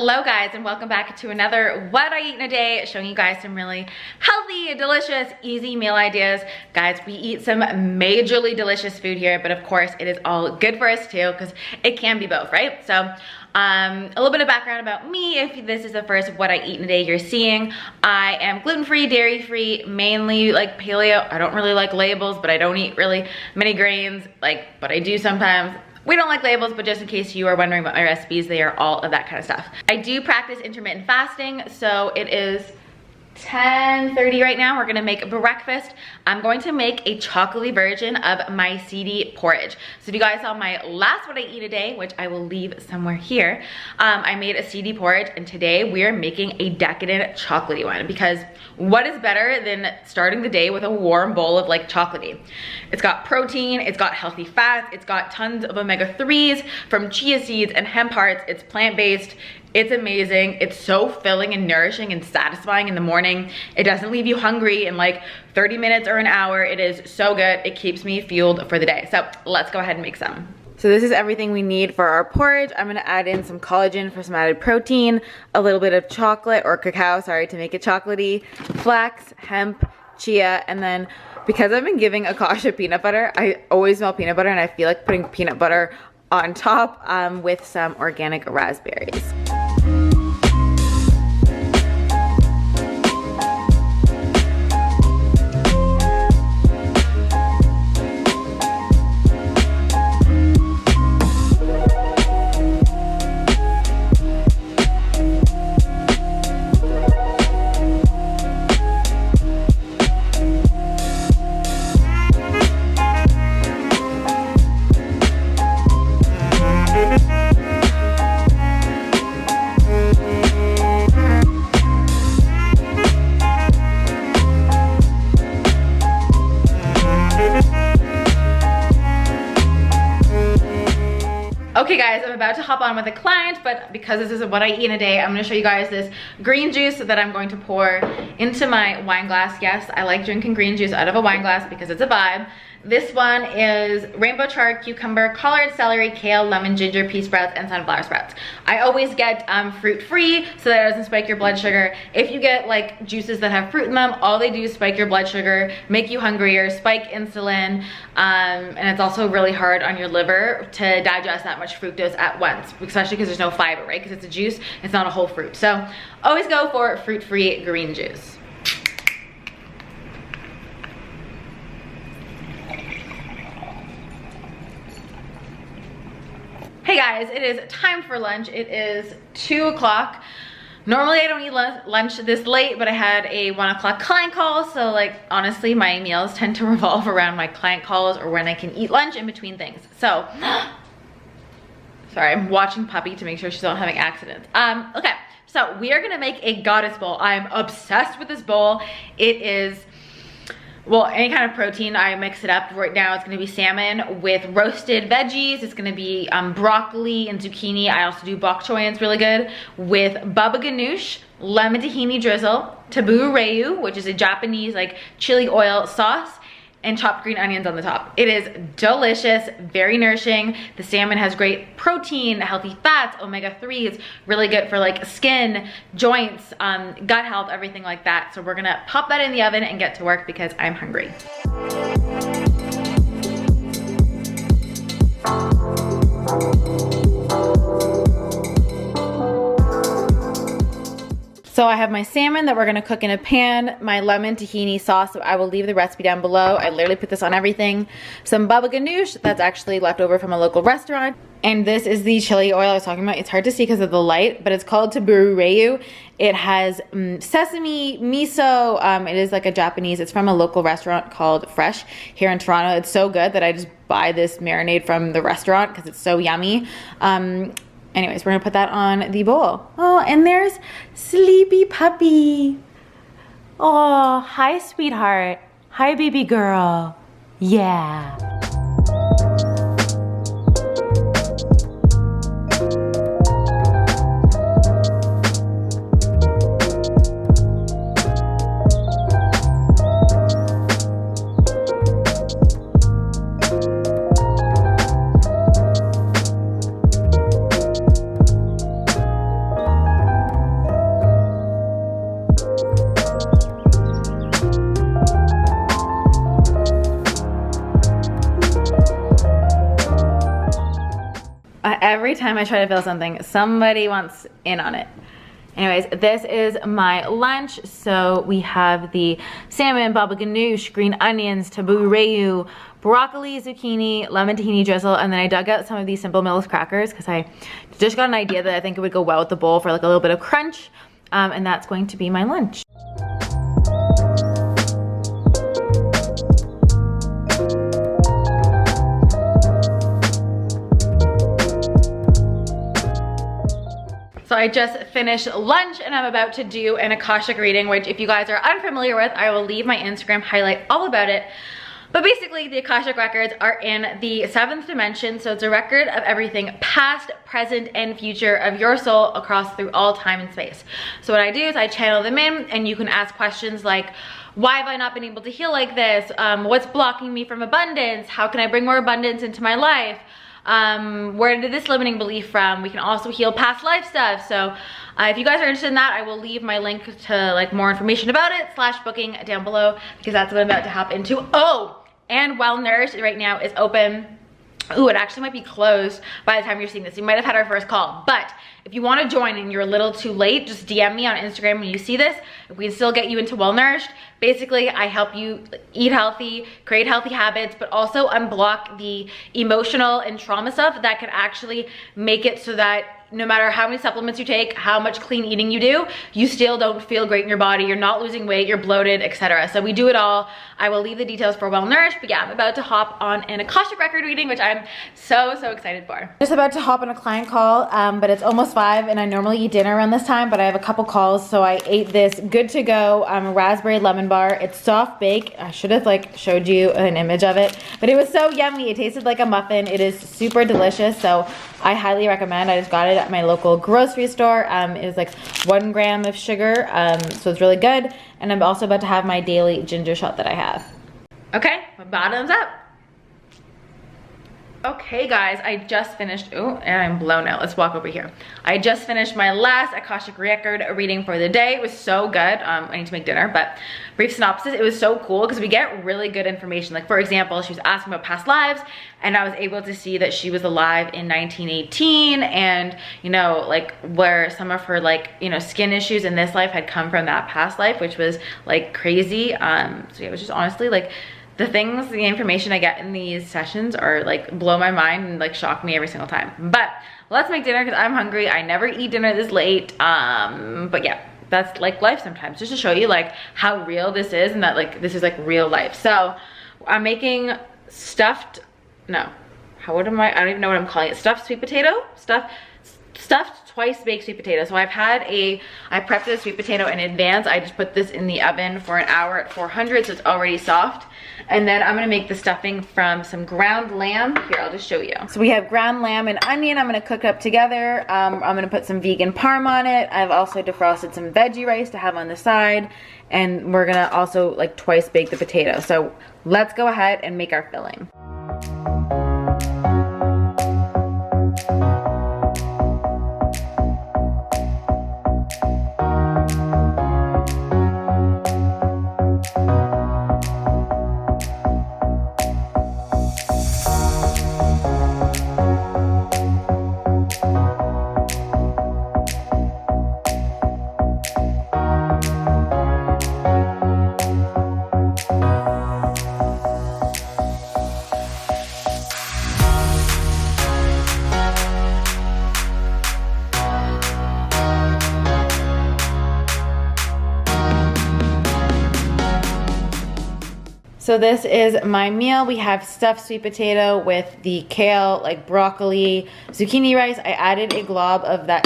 Hello guys, and welcome back to another What I Eat in a Day, showing you guys some really healthy, delicious, easy meal ideas. Guys, we eat some majorly delicious food here, but of course it is all good for us too, because it can be both, right? So a little bit of background about me, if this is the first What I Eat in a Day you're seeing. I am gluten-free, dairy-free, mainly like paleo. I don't really like labels, but I don't eat really many grains, but I do sometimes. We don't like labels, but just in case you are wondering about my recipes, they are all of that kind of stuff. I do practice intermittent fasting, so it is 10:30 right now. We're gonna make breakfast. I'm going to make a chocolatey version of my Seedy porridge. So if you guys saw my last What I Eat a Day, which I will leave somewhere here, I made a Seedy porridge, and today we are making a decadent chocolatey one, because what is better than starting the day with a warm bowl of chocolatey? It's got protein, it's got healthy fats, it's got tons of omega-3s from chia seeds and hemp hearts, it's plant-based. It's amazing. It's so filling and nourishing and satisfying in the morning. It doesn't leave you hungry in 30 minutes or an hour. It is so good. It keeps me fueled for the day. So let's go ahead and make some. So this is everything we need for our porridge. I'm gonna add in some collagen for some added protein, a little bit of chocolate or cacao, sorry, to make it chocolatey, flax, hemp, chia, and then because I've been giving Akasha peanut butter, I always smell peanut butter, and I feel like putting peanut butter on top with some organic raspberries. Okay guys, I'm about to hop on with a client, but because this is What I Eat in a Day, I'm gonna show you guys this green juice that I'm going to pour into my wine glass. Yes, I like drinking green juice out of a wine glass because it's a vibe. This one is rainbow chard, cucumber, collard celery, kale, lemon, ginger, pea sprouts, and sunflower sprouts. I always get fruit-free so that it doesn't spike your blood sugar. If you get juices that have fruit in them, all they do is spike your blood sugar, make you hungrier, spike insulin, and it's also really hard on your liver to digest that much fructose at once, especially because there's no fiber, right? Because it's a juice, it's not a whole fruit. So always go for fruit-free green juice. Hey guys, it is time for lunch. It is 2 o'clock. Normally I don't eat lunch this late, but I had a 1 o'clock client call, so honestly my meals tend to revolve around my client calls or when I can eat lunch in between things. So, sorry, I'm watching Puppy to make sure she's not having accidents. Okay, so we are gonna make a goddess bowl. I'm obsessed with this bowl. It is, well, any kind of protein. I mix it up. Right now it's gonna be salmon with roasted veggies. It's gonna be broccoli and zucchini. I also do bok choy, and it's really good, with baba ganoush, lemon tahini drizzle, tabbouleh ryu, which is a Japanese chili oil sauce, and chopped green onions on the top. It is delicious, very nourishing. The salmon has great protein, healthy fats, omega-3s, really good for skin, joints, gut health, everything like that. So we're gonna pop that in the oven and get to work because I'm hungry. So I have my salmon that we're gonna cook in a pan, my lemon tahini sauce, so I will leave the recipe down below. I literally put this on everything. Some baba ganoush that's actually left over from a local restaurant. And this is the chili oil I was talking about. It's hard to see because of the light, but it's called tabbouleh ryu. It has sesame, miso. It is a Japanese, it's from a local restaurant called Fresh here in Toronto. It's so good that I just buy this marinade from the restaurant because it's so yummy. Anyways, we're gonna put that on the bowl. Oh, and there's Sleepy Puppy. Oh, hi, sweetheart. Hi, baby girl. Yeah. Every time I try to fill something, somebody wants in on it. Anyways, this is my lunch. So we have the salmon, baba ganoush, green onions, tabbouleh rayu, broccoli, zucchini, lemon tahini drizzle, and then I dug out some of these Simple Mills crackers because I just got an idea that I think it would go well with the bowl for like a little bit of crunch, and that's going to be my lunch. So I just finished lunch and I'm about to do an Akashic reading, which if you guys are unfamiliar with, I will leave my Instagram highlight all about it. But basically the Akashic records are in the 7th dimension. So it's a record of everything past, present, and future of your soul across through all time and space. So what I do is I channel them in, and you can ask questions like, why have I not been able to heal like this? What's blocking me from abundance? How can I bring more abundance into my life? Where did this limiting belief from? We can also heal past life stuff. So if you guys are interested in that, I will leave my link to like more information about it / booking down below, because that's what I'm about to hop into. Oh, and Well Nourished right now is open. Ooh, it actually might be closed by the time you're seeing this. You might have had our first call, but if you want to join and you're a little too late, just DM me on Instagram when you see this. If we can still get you into Well Nourished, basically I help you eat healthy, create healthy habits, but also unblock the emotional and trauma stuff that could actually make it so that no matter how many supplements you take, how much clean eating you do, you still don't feel great in your body, you're not losing weight, you're bloated, etc. So we do it all. I will leave the details for Well Nourished, but yeah, I'm about to hop on an Akashic record reading, which I'm so excited for. Just about to hop on a client call, but it's almost 5 and I normally eat dinner around this time, but I have a couple calls, so I ate this good to go raspberry lemon bar. It's soft bake. I should have like showed you an image of it, but it was so yummy. It tasted like a muffin. It is super delicious, so I highly recommend. I just got it at my local grocery store. It was like 1 gram of sugar, so it's really good. And I'm also about to have my daily ginger shot that I have. Okay, bottoms up. Okay guys, I just finished, oh, and I'm blown out. Let's walk over here. I just finished my last Akashic record reading for the day. It was so good. I need to make dinner, but brief synopsis, it was so cool because we get really good information. Like for example, she was asking about past lives, and I was able to see that she was alive in 1918, and you know, like where some of her like, you know, skin issues in this life had come from that past life, which was like crazy. So yeah, it was just honestly like, the information I get in these sessions are like blow my mind and like shock me every single time. But let's make dinner because I'm hungry. I never eat dinner this late. But yeah, that's like life sometimes, just to show you like how real this is and that like this is like real life. So I'm making stuffed, no, I don't even know what I'm calling it. Stuffed sweet potato, stuffed twice baked sweet potato. So I prepped the sweet potato in advance. I just put this in the oven for an hour at 400, so it's already soft. And then I'm gonna make the stuffing from some ground lamb. Here, I'll just show you. So we have ground lamb and onion. I'm gonna cook up together. I'm gonna put some vegan parm on it. I've also defrosted some veggie rice to have on the side. And we're gonna also like twice bake the potato. So let's go ahead and make our filling. So this is my meal. We have stuffed sweet potato with the kale, like broccoli, zucchini rice. I added a glob of that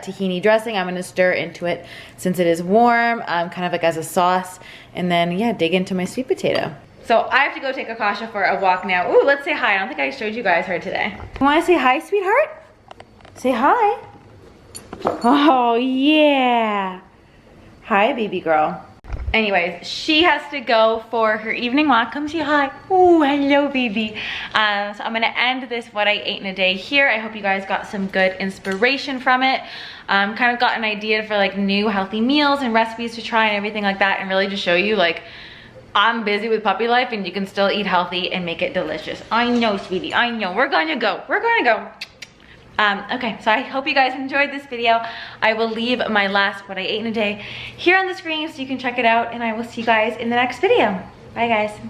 tahini, dressing. I'm gonna stir into it since it is warm, kind of like as a sauce. And then yeah, dig into my sweet potato. So I have to go take Akasha for a walk now. Ooh, let's say hi. I don't think I showed you guys her today. You wanna say hi, sweetheart? Say hi. Oh yeah. Hi, baby girl. Anyways, she has to go for her evening walk. Come say hi. Ooh, hello, baby. So I'm gonna end this what I ate in a day here. I hope you guys got some good inspiration from it. Kind of got an idea for like new healthy meals and recipes to try and everything like that, and really just show you like I'm busy with puppy life and you can still eat healthy and make it delicious. I know, sweetie, I know. We're gonna go. Okay, so I hope you guys enjoyed this video. I will leave my last what I ate in a day here on the screen so you can check it out, and I will see you guys in the next video. Bye guys.